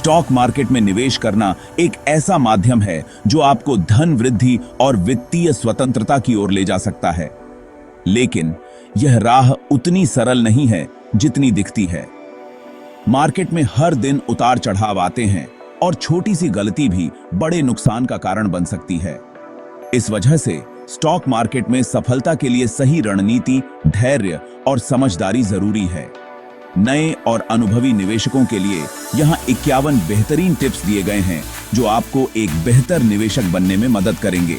Stock market में निवेश करना एक ऐसा माध्यम है जो आपको धन वृद्धि और वित्तीय स्वतंत्रता की ओर ले जा सकता है, लेकिन यह राह उतनी सरल नहीं है जितनी दिखती है। मार्केट में हर दिन उतार चढ़ाव आते हैं और छोटी सी गलती भी बड़े नुकसान का कारण बन सकती है। इस वजह से स्टॉक मार्केट में सफलता के लिए सही रणनीति, धैर्य और समझदारी जरूरी है। नए और अनुभवी निवेशकों के लिए यहाँ 51 बेहतरीन टिप्स दिए गए हैं जो आपको एक बेहतर निवेशक बनने में मदद करेंगे।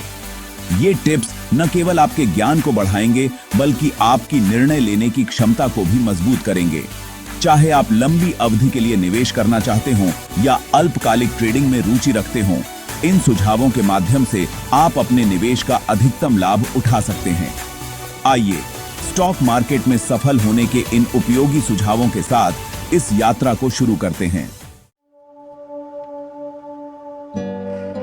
ये टिप्स न केवल आपके ज्ञान को बढ़ाएंगे बल्कि आपकी निर्णय लेने की क्षमता को भी मजबूत करेंगे। चाहे आप लंबी अवधि के लिए निवेश करना चाहते हो या अल्पकालिक ट्रेडिंग में रुचि रखते हो, इन सुझावों के माध्यम से आप अपने निवेश का अधिकतम लाभ उठा सकते हैं। आइए स्टॉक मार्केट में सफल होने के इन उपयोगी सुझावों के साथ इस यात्रा को शुरू करते हैं।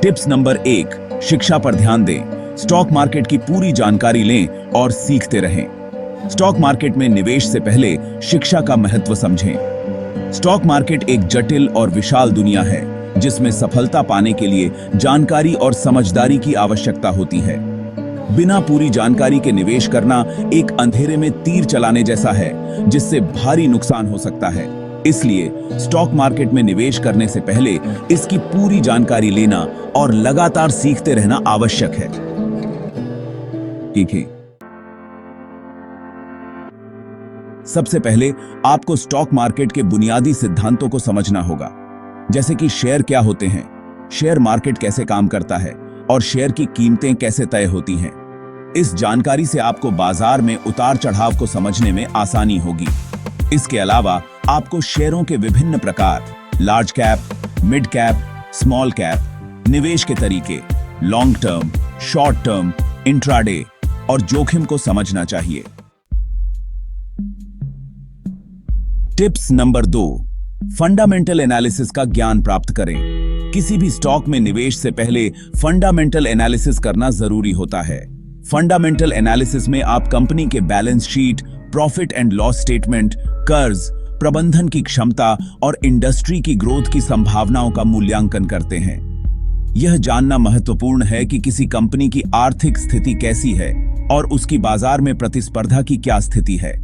टिप्स नंबर 1, शिक्षा पर ध्यान दें। स्टॉक मार्केट की पूरी जानकारी लें और सीखते रहें। स्टॉक मार्केट में निवेश से पहले शिक्षा का महत्व समझें। स्टॉक मार्केट एक जटिल और विशाल दुनिया है जिसमें सफलता पाने के लिए जानकारी और समझदारी की आवश्यकता होती है। बिना पूरी जानकारी के निवेश करना एक अंधेरे में तीर चलाने जैसा है जिससे भारी नुकसान हो सकता है। इसलिए स्टॉक मार्केट में निवेश करने से पहले इसकी पूरी जानकारी लेना और लगातार सीखते रहना आवश्यक है। ठीक है, सबसे पहले आपको स्टॉक मार्केट के बुनियादी सिद्धांतों को समझना होगा, जैसे कि शेयर क्या होते हैं, शेयर मार्केट कैसे काम करता है और शेयर की कीमतें कैसे तय होती हैं। इस जानकारी से आपको बाजार में उतार चढ़ाव को समझने में आसानी होगी। इसके अलावा आपको शेयरों के विभिन्न प्रकार, large cap, mid cap, small cap, निवेश के तरीके, long term, short term, intraday और जोखिम को समझना चाहिए। टिप्स नंबर 2, फंडामेंटल एनालिसिस का ज्ञान प्राप्त करें। किसी भी स्टॉक में निवेश से पहले फंडामेंटल एनालिसिस करना जरूरी होता है। फंडामेंटल एनालिसिस में आप कंपनी के balance sheet, profit and loss statement, कर्ज, प्रबंधन की क्षमता और इंडस्ट्री की ग्रोथ की संभावनाओं का मूल्यांकन करते हैं। यह जानना महत्वपूर्ण है कि किसी कंपनी की आर्थिक स्थिति कैसी है और उसकी बाजार में प्रतिस्पर्धा की क्या स्थिति है।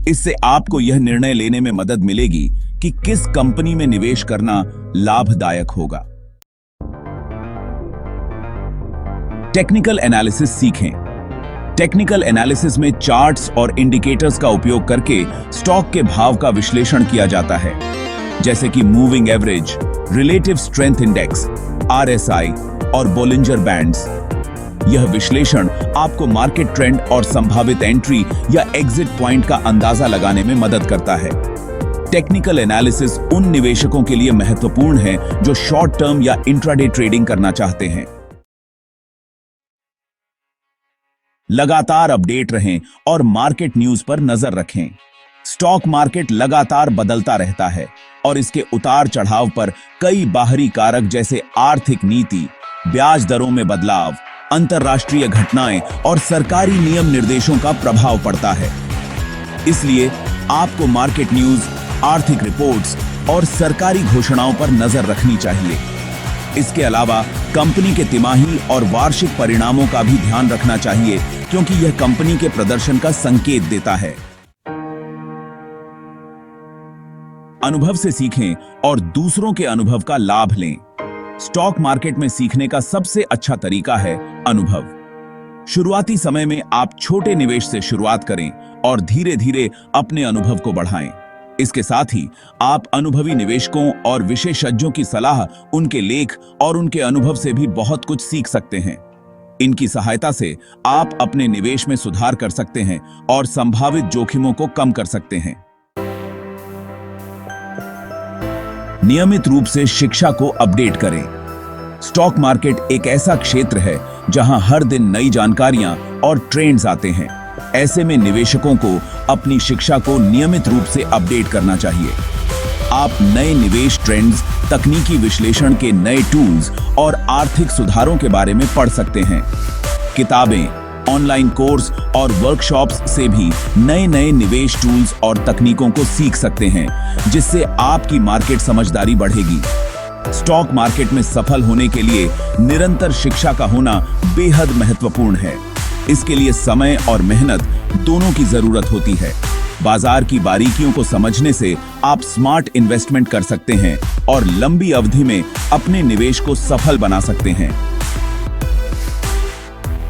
इससे आपको यह निर्णय लेने में मदद मिलेगी कि किस कंपनी में निवेश करना लाभदायक होगा। टेक्निकल एनालिसिस सीखें। टेक्निकल एनालिसिस में चार्ट्स और इंडिकेटर्स का उपयोग करके स्टॉक के भाव का विश्लेषण किया जाता है, जैसे कि moving average, relative strength index, RSI और बोलिंजर बैंड्स। यह विश्लेषण आपको मार्केट ट्रेंड और संभावित एंट्री या एग्जिट पॉइंट का अंदाजा लगाने में मदद करता है। टेक्निकल एनालिसिस उन निवेशकों के लिए महत्वपूर्ण है जो शॉर्ट टर्म या इंट्राडे ट्रेडिंग करना चाहते हैं। लगातार अपडेट रहें और मार्केट न्यूज पर नजर रखें। स्टॉक मार्केट लगातार बदलता रहता है और इसके उतार चढ़ाव पर कई बाहरी कारक जैसे आर्थिक नीति, ब्याज दरों में बदलाव, अंतरराष्ट्रीय घटनाएं और सरकारी नियम निर्देशों का प्रभाव पड़ता है। इसलिए आपको मार्केट न्यूज, आर्थिक रिपोर्ट्स और सरकारी घोषणाओं पर नजर रखनी चाहिए। इसके अलावा कंपनी के तिमाही और वार्षिक परिणामों का भी ध्यान रखना चाहिए, क्योंकि यह कंपनी के प्रदर्शन का संकेत देता है। अनुभव से सीखें और दूसरों के अनुभव का लाभ लें। स्टॉक मार्केट में सीखने का सबसे अच्छा तरीका है अनुभव। शुरुआती समय में आप छोटे निवेश से शुरुआत करें और धीरे धीरे अपने अनुभव को बढ़ाएं। इसके साथ ही आप अनुभवी निवेशकों और विशेषज्ञों की सलाह, उनके लेख और उनके अनुभव से भी बहुत कुछ सीख सकते हैं। इनकी सहायता से आप अपने निवेश में सुधार कर सकते हैं और संभावित जोखिमों को कम कर सकते हैं। नियमित रूप से शिक्षा को अपडेट करें। स्टॉक मार्केट एक ऐसा क्षेत्र है जहां हर दिन नई जानकारियां और ट्रेंड्स आते हैं। ऐसे में निवेशकों को अपनी शिक्षा को नियमित रूप से अपडेट करना चाहिए। आप नए निवेश ट्रेंड्स, तकनीकी विश्लेषण के नए टूल्स और आर्थिक सुधारों के बारे में पढ़ सकते हैं। किताबें, ऑनलाइन कोर्स और वर्कशॉप्स से भी नए नए निवेश टूल्स और तकनीकों को सीख सकते हैं, जिससे आपकी मार्केट समझदारी बढ़ेगी। स्टॉक मार्केट में सफल होने के लिए निरंतर शिक्षा का होना बेहद महत्वपूर्ण है। इसके लिए समय और मेहनत दोनों की जरूरत होती है। बाजार की बारीकियों को समझने से आप स्मार्ट इन्वेस्टमेंट कर सकते हैं और लंबी अवधि में अपने निवेश को सफल बना सकते हैं।